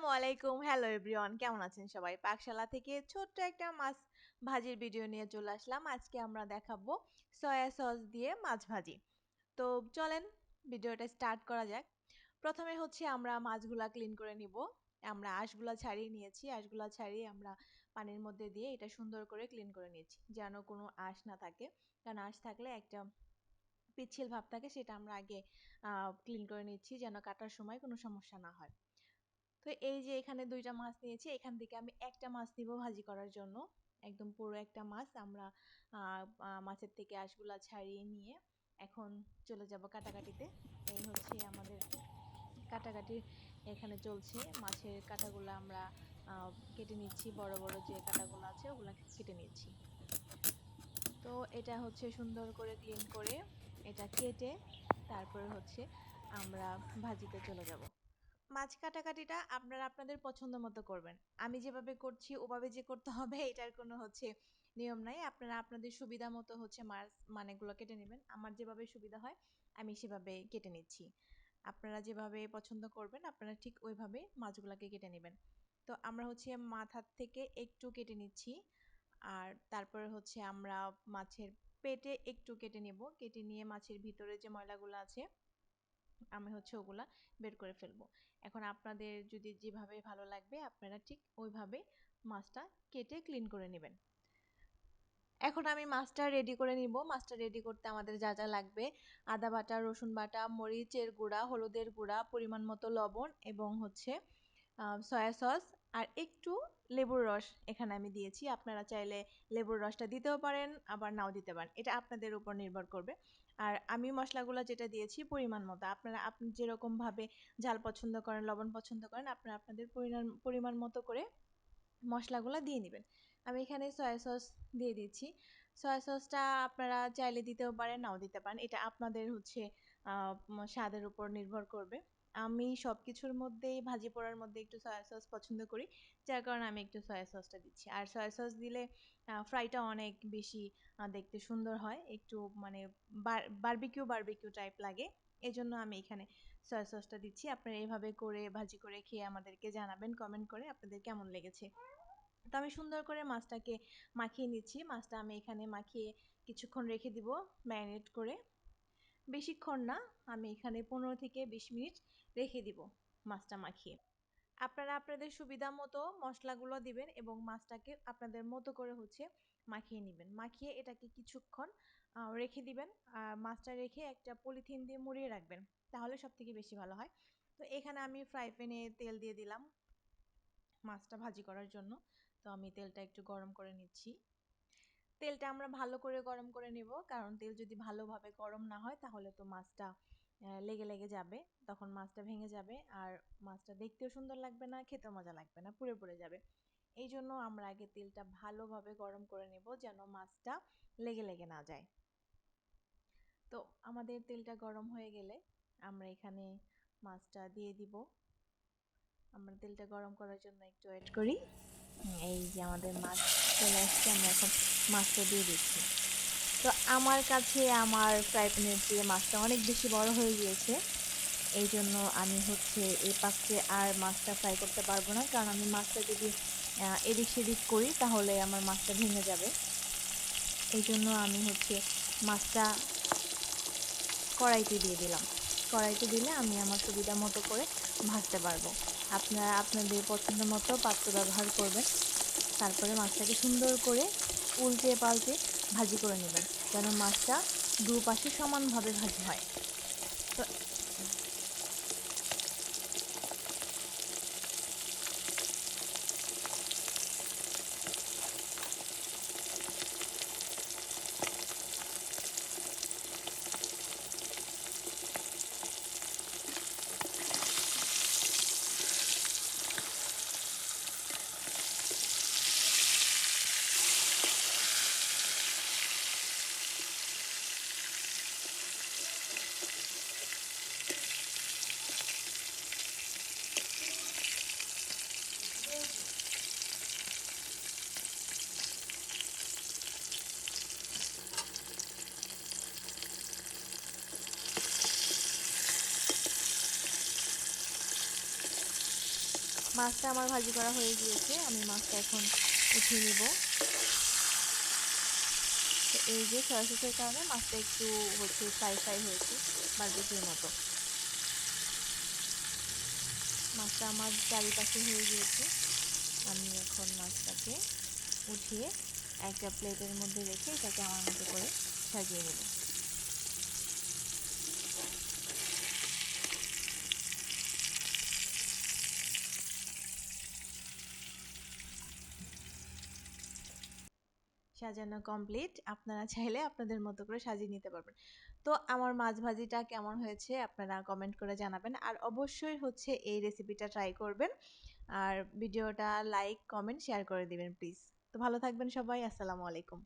আসসালামু আলাইকুম। Hello everyone, কেমন আছেন সবাই? পাকশালা থেকে ছোট্ট একটা মাছ ভাজির ভিডিও নিয়ে চলে আসলাম। আজকে আমরা দেখাবো সয়া সস দিয়ে মাছ ভাজি। তো চলেন ভিডিওটা স্টার্ট করা যাক। প্রথমে হচ্ছে আমরা মাছগুলা ক্লিন করে নিব। আমরা আঁশগুলা ছাড়িয়ে নিয়েছি। আঁশগুলা ছাড়িয়ে আমরা পানির মধ্যে দিয়ে এটা সুন্দর করে ক্লিন করে নিয়েছি, যেন কোনো আঁশ না থাকে। কারণ আঁশ থাকলে একটা পিচ্ছিল ভাব থাকে, সেটা আমরা আগে ক্লিন করে নিচ্ছি যেন কাটার সময় কোনো সমস্যা না হয়। তো এই যে এখানে ২টা মাছ নিয়েছি, এখান থেকে আমি একটা মাছ নিব ভাজি করার জন্য। একদম পুরো একটা মাছ আমরা মাছের থেকে আঁশগুলা ছাড়িয়ে নিয়ে এখন চলে যাব কাটাকাটিতে। এই হচ্ছে আমাদের কাটাকাটি এখানে চলছে। মাছের কাটাগুলো আমরা কেটে নিচ্ছি, বড় বড় যে কাটাগুলো আছে ওগুলো কেটে নিচ্ছি। তো এটা হচ্ছে সুন্দর করে ক্লিন করে এটা কেটে তারপরে হচ্ছে আমরা ভাজিতে চলে যাব। মাছ কাটাকাটিটা আপনারা আপনাদের পছন্দ মতো করবেন। আমি যেভাবে করছি ওভাবে যে করতে হবে এটার কোনো হচ্ছে নিয়ম নাই। আপনারা আপনাদের সুবিধা মতো হচ্ছে মাছ মানেগুলো কেটে নেবেন। আমার যেভাবে সুবিধা হয় আমি সেভাবে কেটে নিচ্ছি। আপনারা যেভাবে পছন্দ করবেন আপনারা ঠিক ওইভাবে মাছগুলোকে কেটে নেবেন। তো আমরা হচ্ছে মাথার থেকে একটু কেটে নিচ্ছি, আর তারপরে হচ্ছে আমরা মাছের পেটে একটু কেটে নেব। কেটে নিয়ে মাছের ভিতরে যে ময়লাগুলো আছে আমি হচ্ছে ওগুলা বের করে ফেলবো। এখন আপনাদের যদি যেভাবে ভালো লাগবে আপনারা ঠিক ওইভাবে মাছটা কেটে ক্লিন করে নেবেন। এখন আমি মাছটা রেডি করে নিব। মাছটা রেডি করতে আমাদের যা যা লাগবে: আদা বাটা, রসুন বাটা, মরিচের গুঁড়া, হলুদের গুঁড়া, পরিমাণ মতো লবণ এবং হচ্ছে সয়া সস আর একটু লেবুর রস এখানে আমি দিয়েছি। আপনারা চাইলে লেবুর রসটা দিতেও পারেন, আবার নাও দিতে পারেন, এটা আপনাদের উপর নির্ভর করবে। আর আমি মশলাগুলো যেটা দিয়েছি পরিমাণ মতো, আপনারা আপনি যেরকমভাবে ঝাল পছন্দ করেন, লবণ পছন্দ করেন, আপনারা আপনাদের পরিমাণ মতো করে মশলাগুলো দিয়ে নেবেন। আমি এখানে সয়া সস দিয়ে দিচ্ছি। সয়া সসটা আপনারা চাইলে দিতেও পারেন, নাও দিতে পারেন, এটা আপনাদের হচ্ছে স্বাদের উপর নির্ভর করবে। আমি সব কিছুর মধ্যেই ভাজি পোড়ার মধ্যে একটু সয়া সস পছন্দ করি, যার কারণে আমি একটু সয়া সসটা দিচ্ছি। আর সয়া সস দিলে ফ্রাইটা অনেক বেশি দেখতে সুন্দর হয়, একটু মানে বারবিকিউ বারবিকিউ টাইপ লাগে। এই জন্য আমি এখানে সয়া সসটা দিচ্ছি। আপনারা এইভাবে করে ভাজি করে খেয়ে আমাদেরকে জানাবেন কমেন্ট করে আপনাদের কেমন লেগেছে। তো আমি সুন্দর করে মাছটাকে মাখিয়ে নিচ্ছি। মাছটা আমি এখানে মাখিয়ে কিছুক্ষণ রেখে দিব ম্যারিনেট করে। বেশিক্ষণ না, আমি এখানে 15 থেকে 20 মিনিট রেখে দিব মাছটা মাখিয়ে। আপনারা আপনাদের সুবিধা মতো মশলাগুলো দিবেন এবং মাছটাকে আপনাদের মতো করে হচ্ছে মাখিয়ে নেবেন। মাখিয়ে এটাকে কিছুক্ষণ রেখে দিবেন। আর মাছটা রেখে একটা পলিথিন দিয়ে মুড়িয়ে রাখবেন, তাহলে সব থেকে বেশি ভালো হয়। তো এখানে আমি ফ্রাই প্যানে তেল দিয়ে দিলাম মাছটা ভাজি করার জন্য। তো আমি তেলটা একটু গরম করে নিচ্ছি। তেলটা আমরা ভালো করে গরম করে নেব, কারণ তেল যদি ভালোভাবে গরম না হয় তাহলে তো মাছটা লেগে লেগে যাবে, তখন মাছটা ভেঙে যাবে আর মাছটা দেখতেও সুন্দর লাগবে না, খেতেও মজা লাগবে না, পুড়ে পুড়ে যাবে। এই জন্য আমরা আগে তেলটা ভালোভাবে গরম করে নেব যেন মাছটা লেগে লেগে না যায়। তো আমাদের তেলটা গরম হয়ে গেলে আমরা এখানে মাছটা দিয়ে দিব। আমরা তেলটা গরম করার জন্য একটু ওয়েট করি। এই যে আমাদের মাছ চলে আসছে, আমরা এখন মাছটা দিয়ে দিচ্ছি। তো আমার কাছে আমার ফ্রাই প্যানের চেয়ে মাছটা অনেক বেশি বড় হয়ে গিয়েছে, এই জন্য আমি হচ্ছে এই পাত্রে আর মাছটা ফ্রাই করতে পারবো না, কারণ আমি মাছটা যদি এদিক সেদিক করি তাহলে আমার মাছটা ভেঙে যাবে। এই জন্য আমি হচ্ছে মাছটা কড়াইতে দিয়ে দিলাম। কড়াইতে দিলে আমি আমার সুবিধা মতো করে ভাজতে পারবো। আপনারা আপনাদের পছন্দ মতো পাত্র ব্যবহার করবেন। তারপরে মাছটাকে সুন্দর করে উল্টে পাল্টে ভাজি করে নেবেন, যেন মাছটা দুপাশে সমানভাবে ভাজি হয়। তো মাছটা আমার ভাজি করা হয়ে গিয়েছে, আমি মাছটা এখন উঠিয়ে নিব। তো এই যে সয়া সসের কারণে মাছটা একটু হচ্ছে ফ্রাই ফ্রাই হয়েছে, বারবিকিউর মতো। মাছটা আমার চারিপাশে হয়ে গিয়েছে, আমি এখন মাছটাকে উঠিয়ে একটা প্লেটের মধ্যে রেখে এটাকে আমার মতো করে সাজিয়ে নেব। সাজানো কমপ্লিট, আপনারা চাইলে আপনাদের মতো করে সাজিয়ে নিতে পারবেন। তো আমার মাছ ভাজিটা কেমন হয়েছে আপনারা কমেন্ট করে জানাবেন, আর অবশ্যই হচ্ছে এই রেসিপিটা ট্রাই করবেন, আর ভিডিওটা লাইক কমেন্ট শেয়ার করে দিবেন প্লিজ। তো ভালো থাকবেন সবাই, আসসালামু আলাইকুম।